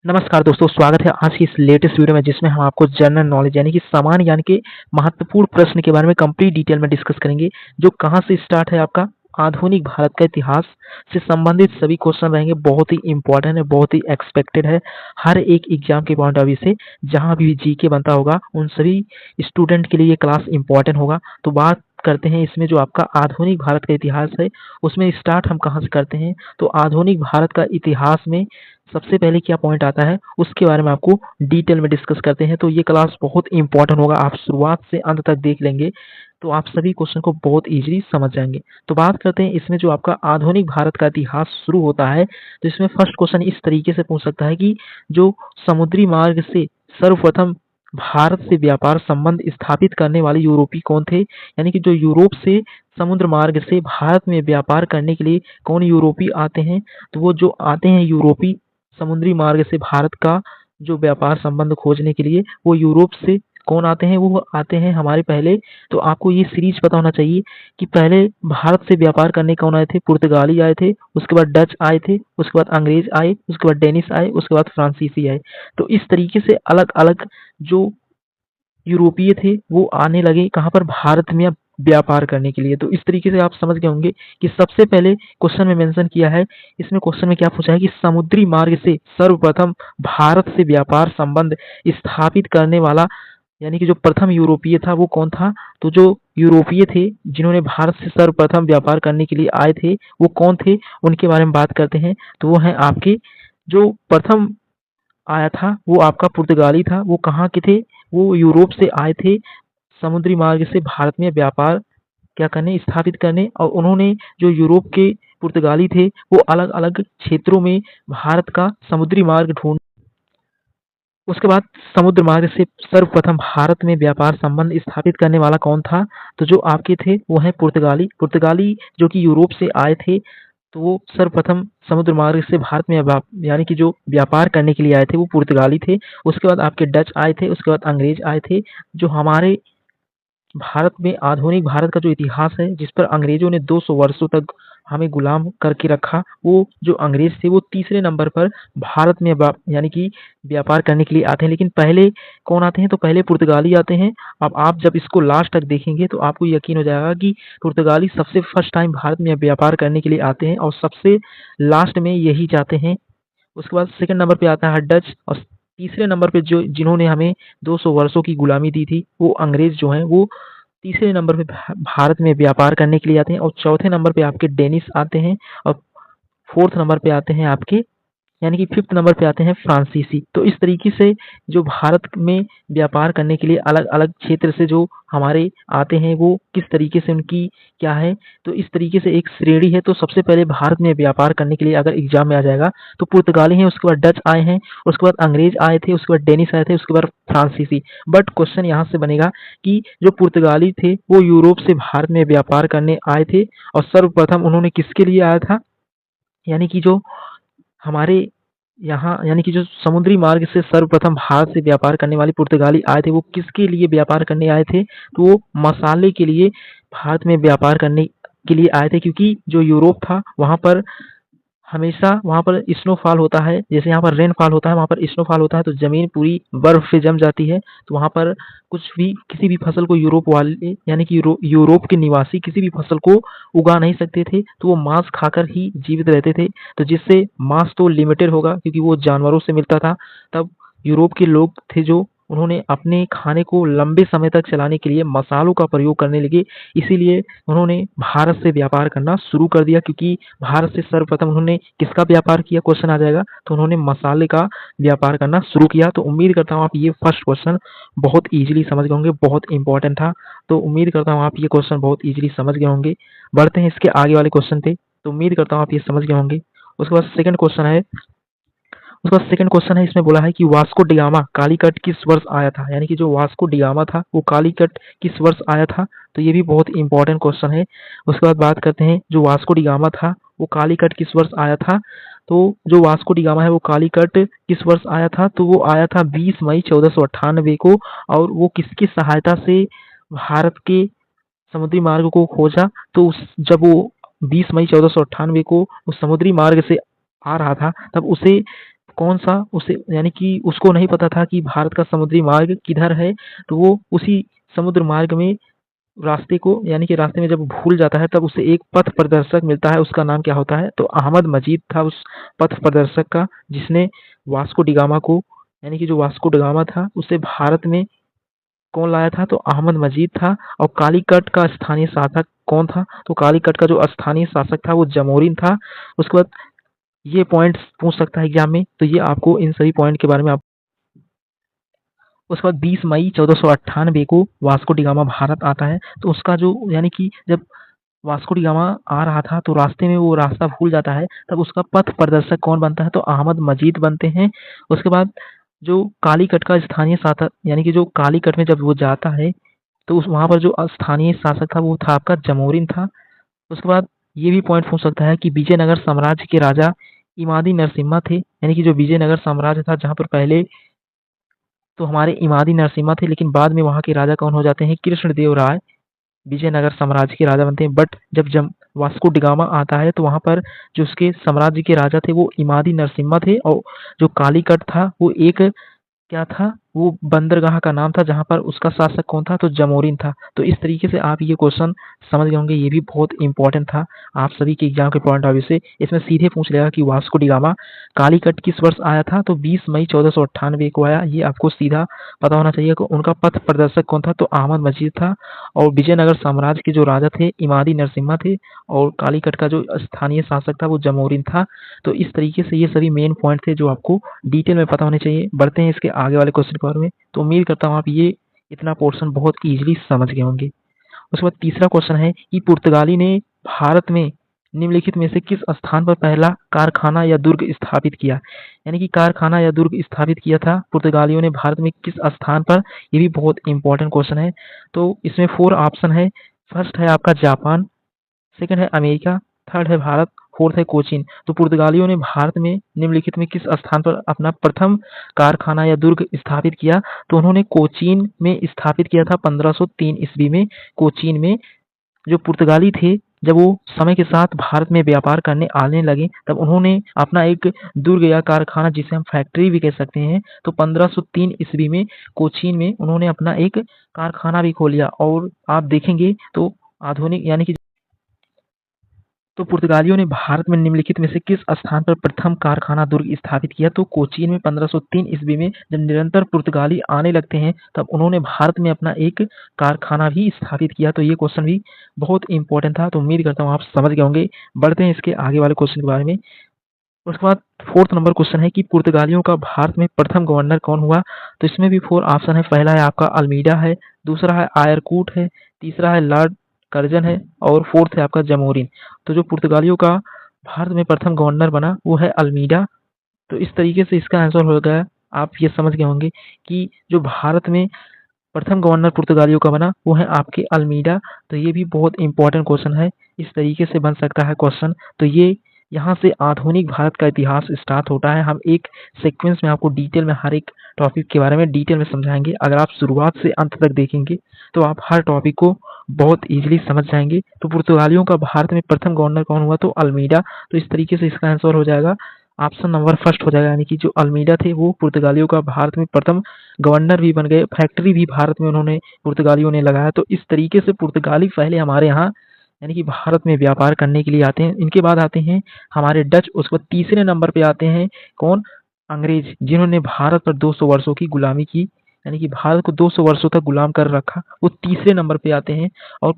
नमस्कार दोस्तों, स्वागत है आज की इस लेटेस्ट वीडियो में जिसमें हम आपको जनरल नॉलेज यानी कि सामान्य ज्ञान के महत्वपूर्ण प्रश्न के बारे में कंप्लीट डिटेल में डिस्कस करेंगे। जो कहाँ से स्टार्ट है आपका आधुनिक भारत का इतिहास से संबंधित सभी क्वेश्चन रहेंगे। बहुत ही इंपॉर्टेंट है, बहुत ही एक्सपेक्टेड है हर एक एग्जाम के पॉइंट ऑफ व्यू से। जहाँ भी जीके बनता होगा उन सभी स्टूडेंट के लिए ये क्लास इंपॉर्टेंट होगा। तो बात करते हैं इसमें जो आपका आधुनिक भारत का इतिहास है उसमें स्टार्ट हम कहाँ से करते हैं। तो आधुनिक भारत का इतिहास में सबसे पहले क्या पॉइंट आता है उसके बारे में आपको डिटेल में डिस्कस करते हैं। तो ये क्लास बहुत इंपॉर्टेंट होगा, आप शुरुआत से अंत तक देख लेंगे तो आप सभी क्वेश्चन को बहुत इजीली समझ जाएंगे। तो बात करते हैं इसमें जो आपका आधुनिक भारत का इतिहास शुरू होता है तो इसमें फर्स्ट क्वेश्चन इस तरीके से पूछ सकता है कि जो समुद्री मार्ग से सर्वप्रथम भारत से व्यापार संबंध स्थापित करने वाले यूरोपी कौन थे। यानी कि जो यूरोप से समुद्र मार्ग से भारत में व्यापार करने के लिए कौन यूरोपी आते हैं। तो वो जो आते हैं यूरोपी समुद्री मार्ग से भारत का जो व्यापार संबंध खोजने के लिए वो यूरोप से कौन आते हैं, वो आते हैं हमारे पहले। तो आपको ये सीरीज पता होना चाहिए कि पहले भारत से व्यापार करने कौन आए थे। पुर्तगाली आए थे, उसके बाद डच आए थे, उसके बाद अंग्रेज आए, उसके बाद डेनिश आए, उसके बाद फ्रांसीसी आए। तो इस तरीके से अलग अलग जो यूरोपीय थे वो आने लगे कहाँ पर, भारत में व्यापार करने के लिए। तो इस तरीके से आप समझ गए होंगे कि सबसे पहले क्वेश्चन में मेंशन किया है। इसमें क्वेश्चन में क्या पूछा है कि समुद्री मार्ग से सर्वप्रथम भारत से व्यापार संबंध स्थापित करने वाला यानी कि जो प्रथम यूरोपीय था वो कौन था। तो जो यूरोपीय थे जिन्होंने भारत से सर्वप्रथम व्यापार करने के लिए आए थे वो कौन थे, उनके बारे में बात करते हैं। तो वो है आपके जो प्रथम आया था वो आपका पुर्तगाली था। वो कहाँ के थे, वो यूरोप से आए थे समुद्री मार्ग से भारत में व्यापार क्या करने, स्थापित करने। और उन्होंने जो यूरोप के पुर्तगाली थे वो अलग अलग क्षेत्रों में भारत का समुद्री मार्ग ढूंढ। उसके बाद समुद्र मार्ग से सर्वप्रथम भारत में व्यापार संबंध स्थापित करने वाला कौन था। तो जो आपके थे वो है पुर्तगाली। पुर्तगाली जो कि यूरोप से आए थे तो वो सर्वप्रथम समुद्र मार्ग से भारत में यानी कि जो व्यापार करने के लिए आए थे वो पुर्तगाली थे। उसके बाद आपके डच आए थे, उसके बाद अंग्रेज आए थे। जो हमारे भारत में आधुनिक भारत का जो इतिहास है जिस पर अंग्रेजों ने 200 वर्षों तक हमें गुलाम करके रखा, वो जो अंग्रेज थे वो तीसरे नंबर पर भारत में यानी कि व्यापार करने के लिए आते हैं। लेकिन पहले कौन आते हैं, तो पहले पुर्तगाली आते हैं। अब आप जब इसको लास्ट तक देखेंगे तो आपको यकीन हो जाएगा कि पुर्तगाली सबसे फर्स्ट टाइम भारत में व्यापार करने के लिए आते हैं और सबसे लास्ट में यही जाते हैं। उसके बाद सेकंड नंबर पे आता है डच और तीसरे नंबर पे जो जिन्होंने हमें 200 वर्षों की गुलामी दी थी वो अंग्रेज जो हैं वो तीसरे नंबर पे भारत में व्यापार करने के लिए आते हैं। और चौथे नंबर पे आपके डेनिस आते हैं और फोर्थ नंबर पे आते हैं आपके यानी कि फिफ्थ नंबर पे आते हैं फ्रांसीसी। तो इस तरीके से जो भारत में व्यापार करने के लिए अलग अलग क्षेत्र से जो हमारे आते हैं वो किस तरीके से उनकी क्या है, तो इस तरीके से एक श्रेणी है। तो सबसे पहले भारत में व्यापार करने के लिए अगर एग्जाम में आ जाएगा तो पुर्तगाली हैं, उसके बाद डच आए हैं, उसके बाद अंग्रेज आए थे, उसके बाद डेनिस आए थे, उसके बाद फ्रांसीसी। बट क्वेश्चन यहाँ से बनेगा कि जो पुर्तगाली थे वो यूरोप से भारत में व्यापार करने आए थे और सर्वप्रथम उन्होंने किसके लिए आया था, यानी कि जो हमारे यहाँ यानी कि जो समुद्री मार्ग से सर्वप्रथम भारत से व्यापार करने वाले पुर्तगाली आए थे वो किसके लिए व्यापार करने आए थे। तो वो मसाले के लिए भारत में व्यापार करने के लिए आए थे, क्योंकि जो यूरोप था वहाँ पर हमेशा वहाँ पर स्नोफॉल होता है। जैसे यहाँ पर रेनफॉल होता है वहाँ पर स्नोफॉल होता है तो ज़मीन पूरी बर्फ़ से जम जाती है। तो वहाँ पर कुछ भी किसी भी फसल को यूरोप वाले यानी कि यूरोप के निवासी किसी भी फसल को उगा नहीं सकते थे। तो वो मांस खाकर ही जीवित रहते थे। तो जिससे मांस तो लिमिटेड होगा क्योंकि वो जानवरों से मिलता था। तब यूरोप के लोग थे जो उन्होंने अपने खाने को लंबे समय तक चलाने के लिए मसालों का प्रयोग करने लगे। इसीलिए उन्होंने भारत से व्यापार करना शुरू कर दिया, क्योंकि भारत से सर्वप्रथम उन्होंने किसका व्यापार किया, क्वेश्चन आ जाएगा तो उन्होंने मसाले का व्यापार करना शुरू किया। तो उम्मीद करता हूँ आप ये फर्स्ट क्वेश्चन बहुत ईजिली समझ गए होंगे, बहुत इंपॉर्टेंट था। तो उम्मीद करता हूँ आप ये क्वेश्चन बहुत ईजिली समझ गए होंगे। बढ़ते हैं इसके आगे वाले क्वेश्चन पे। तो उम्मीद करता हूँ आप ये समझ गए होंगे। उसके बाद सेकंड क्वेश्चन है, उसका सेकंड क्वेश्चन है, इसमें बोला है कि वास्को डिगामा कालीकट किस वर्ष आया था। यानी कि जो वास्को डिगामा था वो कालीकट किस वर्ष आया था। तो ये भी बहुत इंपॉर्टेंट क्वेश्चन है। उसके बाद बात करते हैं जो वास्को डिगामा था वो कालीकट किस वर्ष आया था। तो जो वास्को डिगामा है वो कालीकट किस वर्ष आया था, तो वो आया था 20 मई 1498 को। और वो किसकी सहायता से भारत के समुद्री मार्ग को खोजा, तो जब वो 20 मई 1498 को उस समुद्री मार्ग से आ रहा था तब उसे कौन सा उसे यानी कि उसको नहीं पता था कि भारत का समुद्री मार्ग किधर है, तो वो उसी समुद्र मार्ग में रास्ते को यानी कि रास्ते में जब भूल जाता है तब उसे एक पथ प्रदर्शक मिलता है। उसका नाम क्या होता है? तो अहमद मजीद था उस पथ प्रदर्शक का, जिसने वास्को डिगामा को यानी कि जो वास्को डिगामा था उसे भारत में कौन लाया था? तो अहमद मजीद था। और कालीकट का स्थानीय शासक कौन था? तो कालीकट का जो स्थानीय शासक था वो जमोरिन था। उसके बाद ये पॉइंट्स पूछ सकता है एग्जाम में, तो ये आपको इन सभी पॉइंट के बारे में आप उसके बाद 20 मई 1498 को वास्को डिगामा भारत आता है। तो उसका जो यानी कि जब वास्को डिगामा आ रहा था तो रास्ते में वो रास्ता भूल जाता है, तब उसका पथ प्रदर्शक कौन बनता है? तो अहमद मजीद बनते हैं। उसके बाद जो कालीकट का स्थानीय शासक यानी कि जो कालीकट में जब वो जाता है तो उस वहाँ पर जो स्थानीय शासक था वो था आपका जमोरिन था। उसके बाद ये भी पॉइंट पूछ सकता है कि विजयनगर साम्राज्य के राजा इमादी नरसिम्हा थे, यानी कि जो विजयनगर साम्राज्य था जहाँ पर पहले तो हमारे इमादी नरसिम्हा थे, लेकिन बाद में वहाँ के राजा कौन हो जाते हैं? कृष्णदेव राय विजयनगर साम्राज्य के राजा बनते हैं। बट जब वास्को डिगामा आता है तो वहाँ पर जो उसके साम्राज्य के राजा थे वो इमादी नरसिम्हा थे, और जो कालीकट था वो एक क्या था? वो बंदरगाह का नाम था जहाँ पर उसका शासक कौन था? तो जमोरिन था। तो इस तरीके से आप ये क्वेश्चन समझ गए होंगे, ये भी बहुत इंपॉर्टेंट था आप सभी के एग्जाम के पॉइंट ऑफ व्यू से। इसमें सीधे पूछ लेगा कि वास्को डिगामा कालीकट किस वर्ष आया था? तो 20 मई 1498 को आया। ये आपको सीधा पता होना चाहिए कि उनका पथ प्रदर्शक कौन था? तो अहमद मजीद था। और विजयनगर साम्राज्य के जो राजा थे इमादी नरसिम्हा थे, और कालीकट का जो स्थानीय शासक था वो जमोरिन था। तो इस तरीके से ये सभी मेन पॉइंट थे जो आपको डिटेल में पता होने चाहिए। बढ़ते हैं इसके आगे वाले क्वेश्चन के बारे में। तो उम्मीद करता हूँ आप ये इतना पोर्शन बहुत ईजिली समझ गए होंगे। उसके बाद तीसरा क्वेश्चन है कि पुर्तगाली ने भारत में निम्नलिखित में से किस स्थान पर पहला कारखाना या दुर्ग स्थापित किया? यानी कि कारखाना या दुर्ग स्थापित किया था पुर्तगालियों ने भारत में किस स्थान पर? ये भी बहुत इंपॉर्टेंट क्वेश्चन है। तो इसमें 4 ऑप्शन है। फर्स्ट है आपका जापान, सेकंड है अमेरिका, थर्ड है भारत, फोर्थ है कोचीन। तो पुर्तगालियों ने भारत में निम्नलिखित में किस स्थान पर अपना प्रथम कारखाना या दुर्ग स्थापित किया? तो उन्होंने कोचीन में स्थापित किया था 1503 ईस्वी में। कोचीन में जो पुर्तगाली थे जब वो समय के साथ भारत में व्यापार करने आने लगे तब उन्होंने अपना एक दुर्ग या कारखाना, जिसे हम फैक्ट्री भी कह सकते हैं, तो 1503 ईस्वी में कोचीन में उन्होंने अपना एक कारखाना भी खोल लिया। और आप देखेंगे तो आधुनिक यानी कि तो पुर्तगालियों ने भारत में निम्नलिखित में से किस स्थान पर प्रथम कारखाना दुर्ग स्थापित किया? तो कोचीन में 1503 ईस्वी में जब निरंतर पुर्तगाली आने लगते हैं तब उन्होंने भारत में अपना एक कारखाना भी स्थापित किया। तो ये क्वेश्चन भी बहुत इंपॉर्टेंट था। तो उम्मीद करता हूँ आप समझ गए होंगे। बढ़ते हैं इसके आगे वाले क्वेश्चन के बारे में। उसके बाद फोर्थ नंबर क्वेश्चन है कि पुर्तगालियों का भारत में प्रथम गवर्नर कौन हुआ? तो इसमें भी 4 ऑप्शन है। पहला है आपका अल्मीडा है, दूसरा है आयरकूट है, तीसरा है लॉर्ड कर्जन है, और फोर्थ है आपका जमोरिन। तो जो पुर्तगालियों का भारत में प्रथम गवर्नर बना वो है अल्मीडा। तो इस तरीके से इसका आंसर हो गया। आप ये समझ गए होंगे कि जो भारत में प्रथम गवर्नर पुर्तगालियों का बना वो है आपके अल्मीडा। तो ये भी बहुत इंपॉर्टेंट क्वेश्चन है। इस तरीके से बन सकता है क्वेश्चन। तो ये यहाँ से आधुनिक भारत का इतिहास स्टार्ट होता है। हम एक सीक्वेंस में आपको डिटेल में हर एक टॉपिक के बारे में डिटेल में समझाएंगे। अगर आप शुरुआत से अंत तक देखेंगे तो आप हर टॉपिक को बहुत इजीली समझ जाएंगे। तो पुर्तगालियों का भारत में प्रथम गवर्नर कौन हुआ? तो अल्मीडा। तो इस तरीके से इसका आंसर हो जाएगा ऑप्शन नंबर फर्स्ट हो जाएगा, यानी कि जो अल्मीडा थे वो पुर्तगालियों का भारत में प्रथम गवर्नर भी बन गए। फैक्ट्री भी भारत में उन्होंने पुर्तगालियों ने लगाया। तो इस तरीके से पुर्तगाली पहले हमारे यहाँ यानी कि भारत में व्यापार करने के लिए आते हैं। इनके बाद आते हैं हमारे डच। उसके बाद तीसरे नंबर पे आते हैं कौन? अंग्रेज, जिन्होंने भारत पर 200 वर्षों की गुलामी की, यानी कि भारत को 200 वर्षों तक गुलाम कर रखा, वो तीसरे नंबर पे आते हैं। और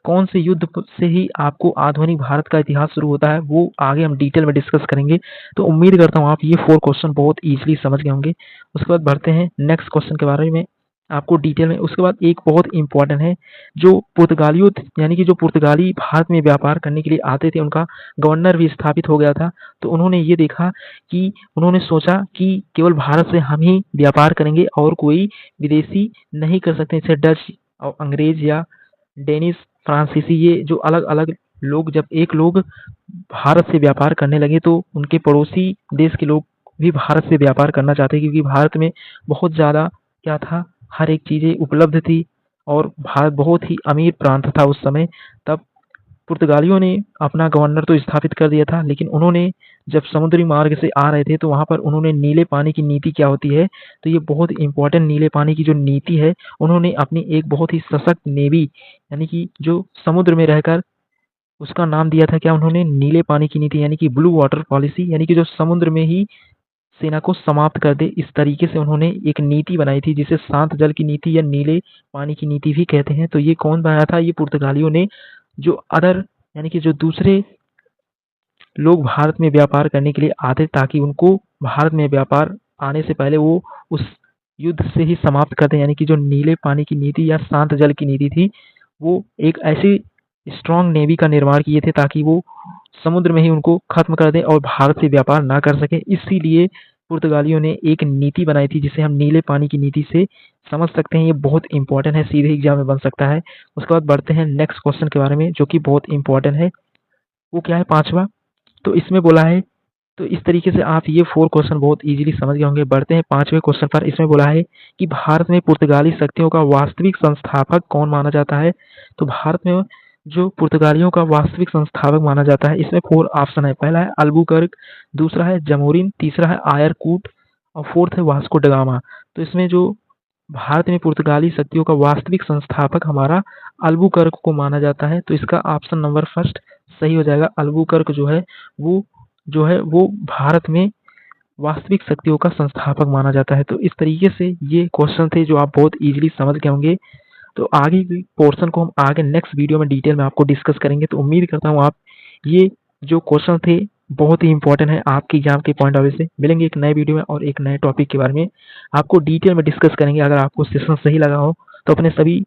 कौन से युद्ध से ही आपको आधुनिक भारत का इतिहास शुरू होता है वो आगे हम डिटेल में डिस्कस करेंगे। तो उम्मीद करता हूँ आप ये 4 क्वेश्चन बहुत इजीली समझ गए होंगे। उसके बाद बढ़ते हैं नेक्स्ट क्वेश्चन के बारे में आपको डिटेल में। उसके बाद एक बहुत इंपॉर्टेंट है, जो पुर्तगालियों यानी कि जो पुर्तगाली भारत में व्यापार करने के लिए आते थे उनका गवर्नर भी स्थापित हो गया था। तो उन्होंने ये देखा कि उन्होंने सोचा कि केवल भारत से हम ही व्यापार करेंगे और कोई विदेशी नहीं कर सकते। जैसे डच और अंग्रेज या डेनिश, फ्रांसीसी, ये जो अलग अलग लोग, जब एक लोग भारत से व्यापार करने लगे तो उनके पड़ोसी देश के लोग भी भारत से व्यापार करना चाहते, क्योंकि भारत में बहुत ज़्यादा क्या था, हर एक चीज़ें उपलब्ध थी और भारत बहुत ही अमीर प्रांत था उस समय। तब पुर्तगालियों ने अपना गवर्नर तो स्थापित कर दिया था, लेकिन उन्होंने जब समुद्री मार्ग से आ रहे थे तो वहाँ पर उन्होंने नीले पानी की नीति क्या होती है, तो ये बहुत इंपॉर्टेंट नीले पानी की जो नीति है, उन्होंने अपनी एक बहुत ही सशक्त नेवी यानी कि जो समुद्र में रहकर उसका नाम दिया था क्या उन्होंने, नीले पानी की नीति यानी कि ब्लू वाटर पॉलिसी, यानी कि जो समुद्र में ही सेना को समाप्त कर दे, इस तरीके से उन्होंने एक नीति बनाई थी जिसे शांत जल की नीति या नीले पानी की नीति भी कहते हैं। तो ये कौन बनाया था, ये पुर्तगालियों ने। जो अदर यानी कि जो दूसरे लोग भारत में व्यापार करने के लिए आते ताकि उनको भारत में व्यापार आने से पहले वो उस युद्ध से ही समाप्त कर दें, यानी कि जो नीले पानी की नीति या शांत जल की नीति थी, वो एक ऐसी स्ट्रॉन्ग नेवी का निर्माण किए थे ताकि वो समुद्र में ही उनको खत्म कर दें और भारत से व्यापार ना कर सके। इसीलिए पुर्तगालियों ने एक नीति बनाई थी जिसे हम नीले पानी की नीति से समझ सकते हैं। ये बहुत इंपॉर्टेंट है, सीधे एग्जाम में बन सकता है। उसके बाद बढ़ते हैं नेक्स्ट क्वेश्चन के बारे में जो कि बहुत इंपॉर्टेंट है। वो क्या है, पांचवा। तो इसमें बोला है, तो इस तरीके से आप ये 4 क्वेश्चन बहुत इजीली समझ गए होंगे। बढ़ते हैं 5वें क्वेश्चन पर। इसमें बोला है कि भारत में पुर्तगाली शक्तियों का वास्तविक संस्थापक कौन माना जाता है। तो भारत में जो पुर्तगालियों का वास्तविक संस्थापक माना जाता है, इसमें 4 ऑप्शन है। पहला है अल्बुकर्क, दूसरा है जमोरिन, तीसरा है आयरकूट और फोर्थ है वास्को ड गामा। तो इसमें जो भारत में पुर्तगाली शक्तियों का वास्तविक संस्थापक हमारा अल्बुकर्क को माना जाता है। तो इसका ऑप्शन नंबर फर्स्ट सही हो जाएगा। अल्बुकर्क वो भारत में वास्तविक शक्तियों का संस्थापक माना जाता है। तो इस तरीके से ये क्वेश्चन थे जो आप बहुत इजीली समझ गए होंगे। तो आगे की पोर्शन को हम आगे नेक्स्ट वीडियो में डिटेल में आपको डिस्कस करेंगे। तो उम्मीद करता हूँ आप ये जो क्वेश्चन थे बहुत ही इंपॉर्टेंट है आपके एग्जाम के पॉइंट ऑफ व्यू से। मिलेंगे एक नए वीडियो में और एक नए टॉपिक के बारे में आपको डिटेल में डिस्कस करेंगे। अगर आपको सेशन सही लगा हो तो अपने सभी